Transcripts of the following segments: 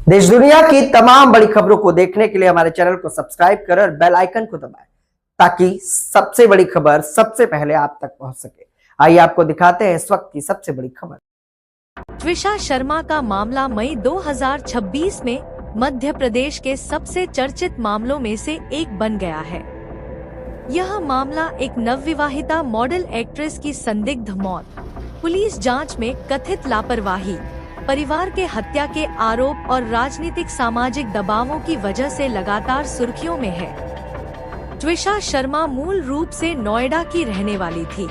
देश दुनिया की तमाम बड़ी खबरों को देखने के लिए हमारे चैनल को सब्सक्राइब करें और बेल आइकन को दबाएं ताकि सबसे बड़ी खबर सबसे पहले आप तक पहुंच सके। आइए आपको दिखाते हैं इस वक्त की सबसे बड़ी खबर। त्विषा शर्मा का मामला मई 2026 में मध्य प्रदेश के सबसे चर्चित मामलों में से एक बन गया है। यह मामला एक नवविवाहिता मॉडल एक्ट्रेस की संदिग्ध मौत, पुलिस जांच में कथित लापरवाही, परिवार के हत्या के आरोप और राजनीतिक सामाजिक दबावों की वजह से लगातार सुर्खियों में है। त्विषा शर्मा मूल रूप से नोएडा की रहने वाली थी।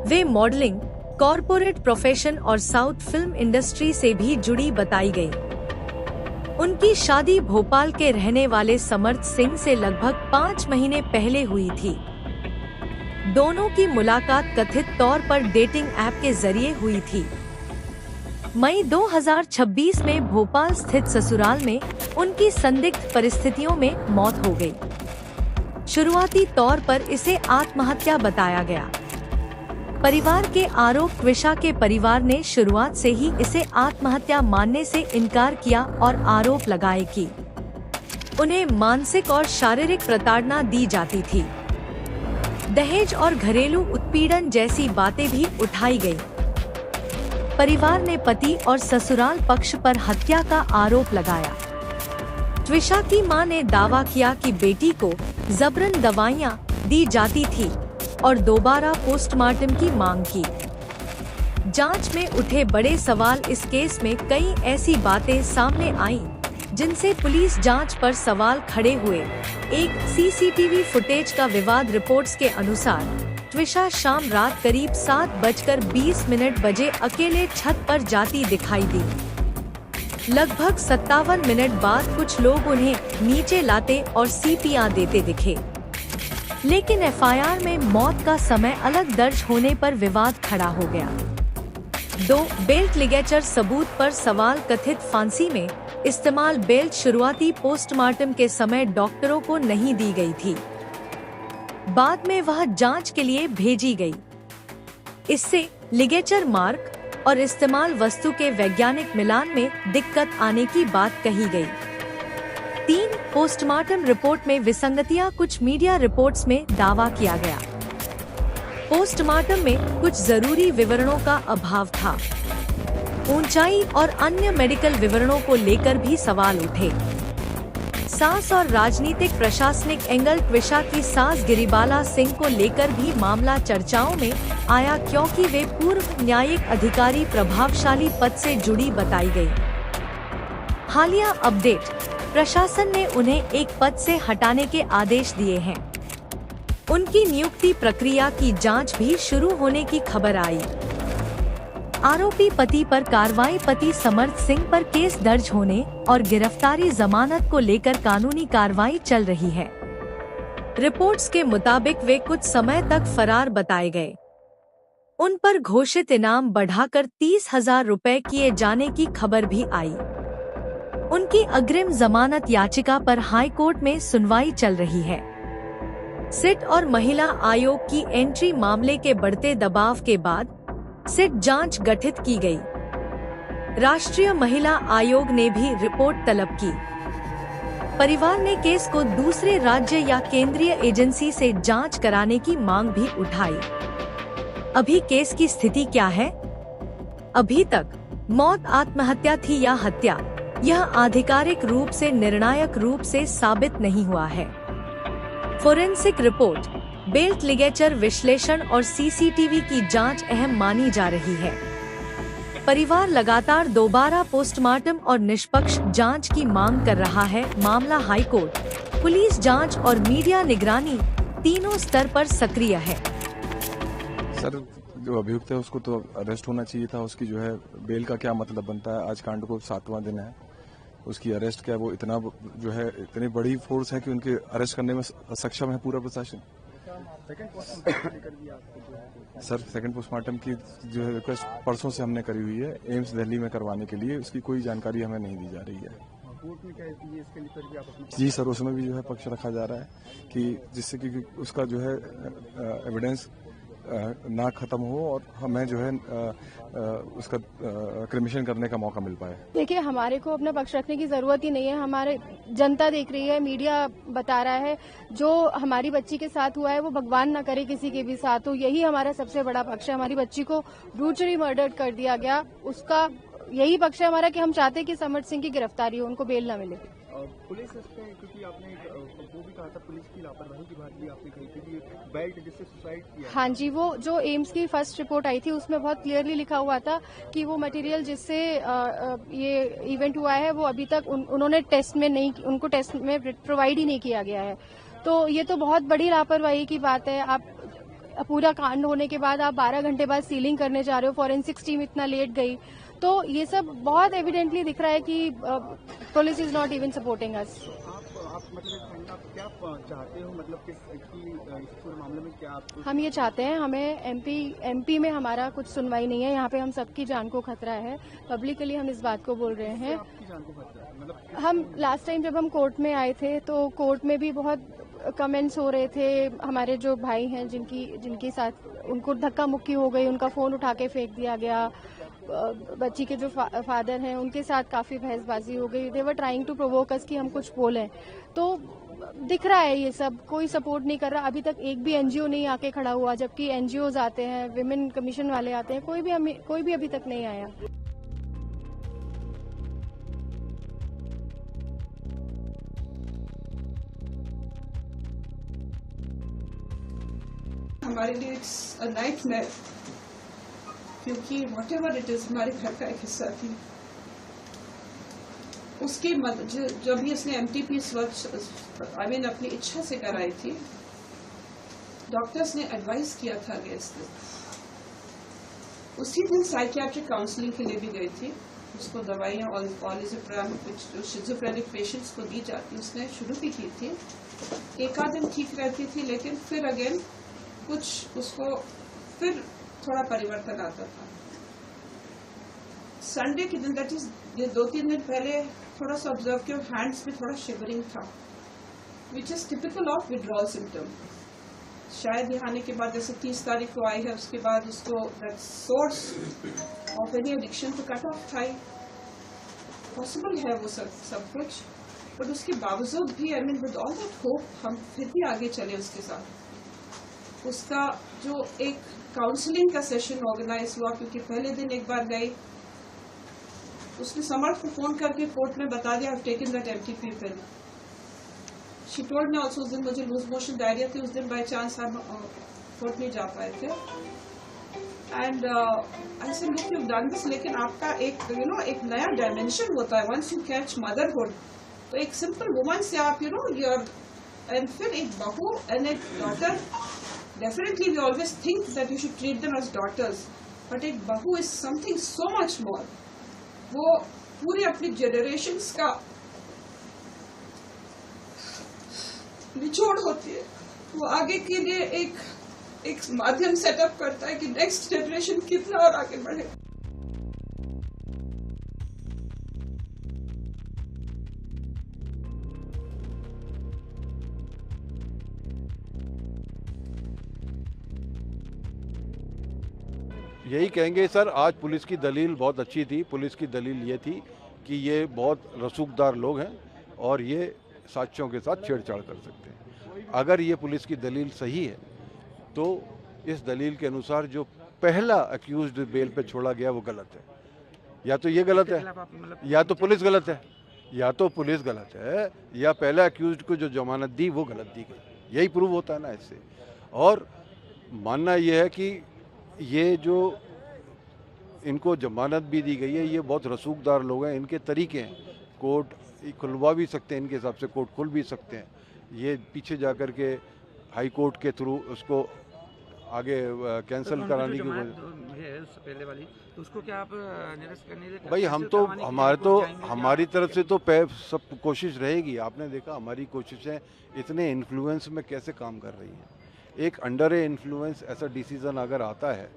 वे मॉडलिंग, कॉरपोरेट प्रोफेशन और साउथ फिल्म इंडस्ट्री से भी जुड़ी बताई गई। उनकी शादी भोपाल के रहने वाले समर्थ सिंह से लगभग 5 महीने पहले हुई थी। दोनों की मुलाकात कथित तौर पर डेटिंग ऐप के जरिए हुई थी। मई 2026 में भोपाल स्थित ससुराल में उनकी संदिग्ध परिस्थितियों में मौत हो गई। शुरुआती तौर पर इसे आत्महत्या बताया गया। परिवार के आरोप त्विषा के परिवार ने शुरुआत से ही इसे आत्महत्या मानने से इनकार किया और आरोप लगाए कि उन्हें मानसिक और शारीरिक प्रताड़ना दी जाती थी। दहेज और घरेलू उत्पीड़न जैसी बातें भी उठाई गई। परिवार ने पति और ससुराल पक्ष पर हत्या का आरोप लगाया। त्विषा की मां ने दावा किया कि बेटी को जबरन दवाइयां दी जाती थी और दोबारा पोस्टमार्टम की मांग की। जांच में उठे बड़े सवाल। इस केस में कई ऐसी बातें सामने आईं जिनसे पुलिस जांच पर सवाल खड़े हुए। एक सीसीटीवी फुटेज का विवाद। रिपोर्ट्स के अनुसार त्विषा शाम रात करीब 7:20 बजे अकेले छत पर जाती दिखाई दी। लगभग 57 मिनट बाद कुछ लोग उन्हें नीचे लाते और सीपियां देते दिखे, लेकिन एफआईआर में मौत का समय अलग दर्ज होने पर विवाद खड़ा हो गया। 2 बेल्ट लिगेचर सबूत पर सवाल। कथित फांसी में इस्तेमाल बेल्ट शुरुआती पोस्टमार्टम के समय डॉक्टरों को नहीं दी गई थी। बाद में वह जांच के लिए भेजी गई। इससे लिगेचर मार्क और इस्तेमाल वस्तु के वैज्ञानिक मिलान में दिक्कत आने की बात कही गई। 3 पोस्टमार्टम रिपोर्ट में विसंगतियां। कुछ मीडिया रिपोर्ट्स में दावा किया गया पोस्टमार्टम में कुछ जरूरी विवरणों का अभाव था। ऊंचाई और अन्य मेडिकल विवरणों को लेकर भी सवाल उठे। सास और राजनीतिक प्रशासनिक एंगल। त्विषा की सास गिरिबाला सिंह को लेकर भी मामला चर्चाओं में आया क्योंकि वे पूर्व न्यायिक अधिकारी प्रभावशाली पद से जुड़ी बताई गई। हालिया अपडेट, प्रशासन ने उन्हें एक पद से हटाने के आदेश दिए हैं। उनकी नियुक्ति प्रक्रिया की जांच भी शुरू होने की खबर आई। आरोपी पति पर कार्रवाई। पति समर्थ सिंह पर केस दर्ज होने और गिरफ्तारी जमानत को लेकर कानूनी कार्रवाई चल रही है। रिपोर्ट्स के मुताबिक वे कुछ समय तक फरार बताए गए। उन पर घोषित इनाम बढ़ाकर 30,000 रुपए किए जाने की खबर भी आई। उनकी अग्रिम जमानत याचिका पर हाई कोर्ट में सुनवाई चल रही है। सिट और महिला आयोग की एंट्री। मामले के बढ़ते दबाव के बाद सिट जांच गठित की गई। राष्ट्रीय महिला आयोग ने भी रिपोर्ट तलब की। परिवार ने केस को दूसरे राज्य या केंद्रीय एजेंसी से जांच कराने की मांग भी उठाई। अभी केस की स्थिति क्या है? अभी तक मौत आत्महत्या थी या हत्या, यह आधिकारिक रूप से निर्णायक रूप से साबित नहीं हुआ है। फोरेंसिक रिपोर्ट, बेल्ट लिगेचर विश्लेषण और सीसीटीवी की जांच अहम मानी जा रही है। परिवार लगातार दोबारा पोस्टमार्टम और निष्पक्ष जांच की मांग कर रहा है। मामला हाई कोर्ट, पुलिस जांच और मीडिया निगरानी तीनों स्तर पर सक्रिय है। सर, जो अभियुक्त है उसको तो अरेस्ट होना चाहिए था। उसकी जो है बेल का क्या मतलब बनता है? आज कांड को 7वां दिन है, उसकी अरेस्ट क्या वो इतना जो है इतनी बड़ी फोर्स है कि उनके अरेस्ट करने में सक्षम है पूरा प्रशासन। सर, सेकंड पोस्टमार्टम की जो है रिक्वेस्ट परसों से हमने करी हुई है एम्स दिल्ली में करवाने के लिए। उसकी कोई जानकारी हमें नहीं दी जा रही है। कोर्ट में क्या है इसके लिए जी सर, उसमें भी जो है पक्ष रखा जा रहा है कि जिससे कि उसका जो है एविडेंस ना खत्म हो और हमें जो है उसका क्रिमिशन करने का मौका मिल पाए। देखिए, हमारे को अपना पक्ष रखने की जरूरत ही नहीं है। हमारे जनता देख रही है, मीडिया बता रहा है, जो हमारी बच्ची के साथ हुआ है वो भगवान ना करे किसी के भी साथ हो। यही हमारा सबसे बड़ा पक्ष है। हमारी बच्ची को ब्रूचरी मर्डर कर दिया गया, उसका यही पक्ष है हमारा कि हम चाहते हैं कि समर सिंह की गिरफ्तारी हो, उनको बेल ना मिले। पुलिस इस पे, क्योंकि आपने वो भी कहा था पुलिस की लापरवाही की बात भी आपने कही थी कि बेल्ट जिससे सुसाइड किया। हाँ जी, वो जो एम्स की फर्स्ट रिपोर्ट आई थी उसमें बहुत क्लियरली लिखा हुआ था कि वो मटेरियल जिससे ये इवेंट हुआ है वो अभी तक उन्होंने टेस्ट में नहीं, उनको टेस्ट में प्रोवाइड ही नहीं किया गया है। तो ये तो बहुत बड़ी लापरवाही की बात है। आप पूरा कांड होने के बाद आप 12 घंटे बाद सीलिंग करने जा रहे हो, फॉरेंसिक्स टीम इतना लेट गई, तो ये सब बहुत एविडेंटली दिख रहा है कि police is not even supporting us. आप मतलब आप क्या चाहते हो, मतलब इस पूरे मामले में क्या आप? हम ये चाहते हैं, हमें एमपी में हमारा कुछ सुनवाई नहीं है, यहाँ पे हम सबकी जान को खतरा है। पब्लिकली हम इस बात को बोल रहे हैं। आपकी जान को खतरा है? मतलब हम लास्ट टाइम जब हम कोर्ट में आए थे तो कोर्ट में भी बहुत कमेंट्स हो रहे थे। हमारे जो भाई हैं जिनके साथ उनको धक्का मुक्की हो गई, उनका फोन उठा के फेंक दिया गया। बच्ची के जो फादर हैं उनके साथ काफी बहसबाजी हो गई। दे वर ट्राइंग टू प्रोवोक अस कि हम कुछ बोलें। तो दिख रहा है ये सब, कोई सपोर्ट नहीं कर रहा। अभी तक एक भी एनजीओ नहीं आके खड़ा हुआ, जबकि एनजीओज आते हैं, विमेन कमीशन वाले आते हैं, कोई भी अभी तक नहीं आया। हमारे लिए इट्स अ नाइटमेयर, क्योंकि व्हाटएवर इट इज हमारे घर का एक हिस्सा थी। उसकी जब भी उसने एमटीपी अपनी इच्छा से कराई थी, डॉक्टर्स ने एडवाइस किया था अगेंस्ट दिस। उसी दिन साइकियाट्रिक काउंसलिंग के लिए भी गई थी। उसको दवाइयाँ ऑलिज़ेप्राम जो शिज़ोफ्रेनिक पेशेंट्स को दी जाती, उसने शुरू भी की थी। एक आध दिन ठीक रहती थी, लेकिन फिर अगेन कुछ उसको फिर थोड़ा परिवर्तन आता था। संडे के दिन, दैट इज 2-3 दिन पहले, थोड़ा सा ऑब्जर्व किया, हैंड्स में थोड़ा शिवरिंग था, which is typical of withdrawal symptom. शायद यहाँ आने के बाद, जैसे 30 तारीख को आई है, उसके बाद उसको that source of any addiction to cut off था। पॉसिबल है वो सब कुछ, बट उसके बावजूद भी विद ऑल दैट होप हम फिर भी आगे चले उसके साथ। उसका जो एक काउंसलिंग का सेशन ऑर्गेनाइज हुआ, क्योंकि पहले दिन एक बार गई, उसने समर्थ को फोन करके कोर्ट में बता दिया, I have taken that MTP pill. She told me also, उस दिन मुझे लूज मोशन डायरिया थी, उस दिन बाय चांस हम कोर्ट नहीं जा पाए थे। And I said look, you have done this, लेकिन आपका एक एक नया डायमेंशन होता है वंस यू कैच मदरहुड। तो एक सिंपल वुमन से आप योर एंड फिर एक बहू एंड एक daughter, definitely we always think that you should treat them as daughters, but एक बहू is something so much more. वो पूरी अपनी generations का निचोड़ होती है। वो आगे के लिए एक माध्यम सेटअप करता है कि नेक्स्ट जनरेशन कितना और आगे बढ़े। यही कहेंगे सर, आज पुलिस की दलील बहुत अच्छी थी। पुलिस की दलील ये थी कि ये बहुत रसूखदार लोग हैं और ये साक्ष्यों के साथ छेड़छाड़ कर सकते हैं। अगर ये पुलिस की दलील सही है तो इस दलील के अनुसार जो पहला अक्यूज्ड बेल पे छोड़ा गया वो गलत है। या तो ये गलत है, या तो पुलिस गलत है, या तो पुलिस गलत है, या पहला अक्यूज्ड को जो जमानत दी वो गलत दी गई। यही प्रूव होता है ना इससे। और मानना ये है कि ये जो इनको जमानत भी दी गई है, ये बहुत रसूखदार लोग हैं, इनके तरीके हैं। कोर्ट खुलवा भी सकते हैं, इनके हिसाब से कोर्ट खुल भी सकते हैं। ये पीछे जा कर के हाई कोर्ट के थ्रू उसको आगे कैंसिल कराने की पहले वाली, तो उसको क्या आप निरस्त करने भाई, हम तो हमारी तरफ से तो सब कोशिश रहेगी। आपने देखा हमारी कोशिशें इतने इन्फ्लुएंस में कैसे काम कर रही हैं। एक अंडर ए इन्फ्लुएंस ऐसा डिसीजन अगर आता है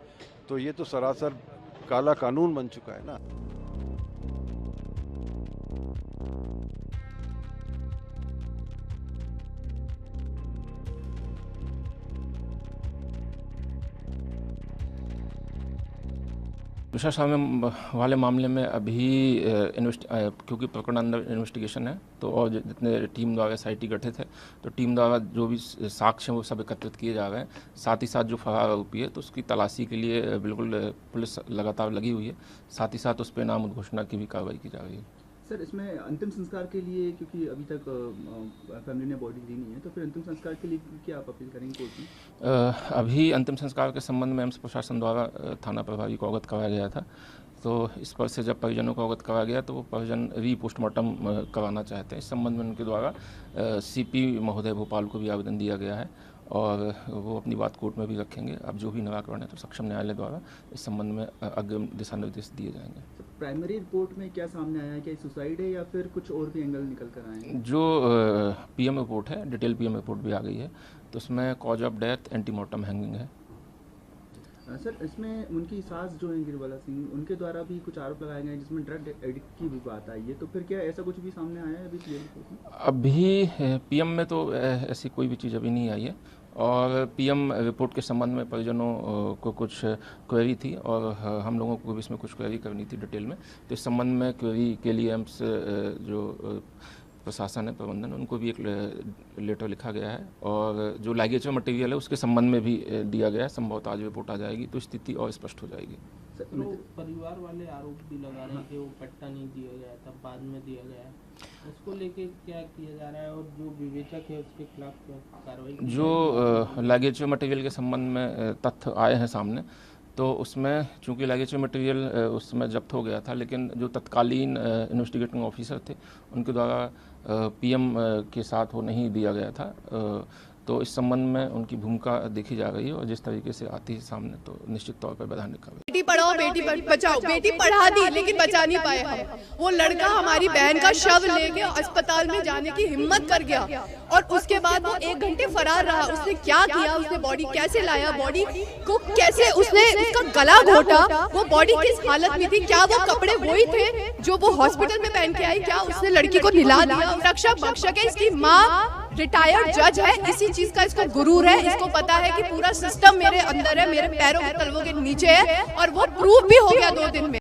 तो ये तो सरासर काला कानून बन चुका है ना। त्रिशा शर्मा वाले मामले में अभी क्योंकि प्रकरण अंडर इन्वेस्टिगेशन है, तो और जितने टीम द्वारा SIT गठित है, तो टीम द्वारा जो भी साक्ष्य हैं वो सब एकत्रित किए जा रहे हैं। साथ ही साथ जो फरार आरोपी है तो उसकी तलाशी के लिए बिल्कुल पुलिस लगातार लगी हुई है। साथ ही साथ उस पर नाम उद्घोषणा की भी कार्रवाई की जा रही है। सर, इसमें अंतिम संस्कार के लिए, क्योंकि अभी तक फैमिली ने बॉडी दी नहीं है, तो फिर अंतिम संस्कार के लिए क्या आप अपील करेंगे कोर्ट में? अभी अंतिम संस्कार के संबंध में एम्स प्रशासन द्वारा थाना प्रभारी को अवगत कराया गया था। तो इस पर से जब परिजनों को अवगत कराया गया तो वो परिजन पोस्टमार्टम कराना चाहते हैं। इस संबंध में उनके द्वारा CP महोदय भोपाल को भी आवेदन दिया गया है और वो अपनी बात कोर्ट में भी रखेंगे। अब जो भी निराकरण है तो सक्षम न्यायालय द्वारा इस संबंध में अग्रिम दिशा निर्देश दिए जाएंगे। प्राइमरी रिपोर्ट में क्या सामने आया है, क्या सुसाइड है या फिर कुछ और भी एंगल निकल कर आए हैं? जो PM रिपोर्ट है, डिटेल PM रिपोर्ट भी आ गई है, तो उसमें cause of death antemortem hanging है। सर, इसमें उनकी सास जो है गिरवाला सिंह, उनके द्वारा भी कुछ आरोप लगाए गए जिसमें ड्रग एडिक्ट की भी बात आई है, तो फिर क्या ऐसा कुछ भी सामने आया है अभी PM में तो ऐसी कोई भी चीज़ अभी नहीं आई है। और PM रिपोर्ट के संबंध में परिजनों को कुछ क्वेरी थी और हम लोगों को भी इसमें कुछ क्वेरी करनी थी डिटेल में, तो इस संबंध में क्वेरी के लिए एम्स जो प्रशासन है, प्रबंधन, उनको भी एक लेटर लिखा गया है और जो लागेज मटेरियल है उसके संबंध में भी दिया गया है। संभवतः आज रिपोर्ट आ जाएगी तो स्थिति और स्पष्ट हो जाएगी। तो परिवार वाले आरोप भी लगा रहे हैं कि वो पट्टा नहीं दिया गया था, बाद में दिया गया है, उसको लेके क्या किया जा रहा है और जो विवेचक है उसके खिलाफ क्या कार्रवाई? जो लागेज मटेरियल के संबंध में तथ्य आए हैं सामने, तो उसमें चूंकि लगेज मटेरियल उसमें जब्त हो गया था, लेकिन जो तत्कालीन इन्वेस्टिगेटिंग ऑफिसर थे उनके द्वारा PM के साथ वो नहीं दिया गया था। तो इस संबंध में उनकी भूमिका देखी जा रही है और जिस तरीके से आती है सामने तो निश्चित तौर पर वैधानिक कार्रवाई। बेटी पढ़ाओ बेटी बचाओ, बेटी पढ़ा दी लेकिन बचा नहीं पाए हम। वो लड़का हमारी बहन का शव लेके अस्पताल में जाने की हिम्मत कर गया और उसके बाद वो 1 घंटे फरार रहा। उसने क्या किया, उसने बॉडी कैसे लाया, बॉडी को कैसे उसने उसका गला घोटा, वो बॉडी किस हालत में थी, क्या वो कपड़े वही थे जो वो हॉस्पिटल में पहन के आई, क्या उसने लड़की को निला दिया? रक्षक भक्षक है, इसकी माँ रिटायर्ड जज है, इसी चीज का इसको गुरूर है। इसको पता है कि पूरा सिस्टम मेरे अंदर है, मेरे पैरों के तलवों के नीचे है और वो प्रूव भी हो गया 2 दिन में।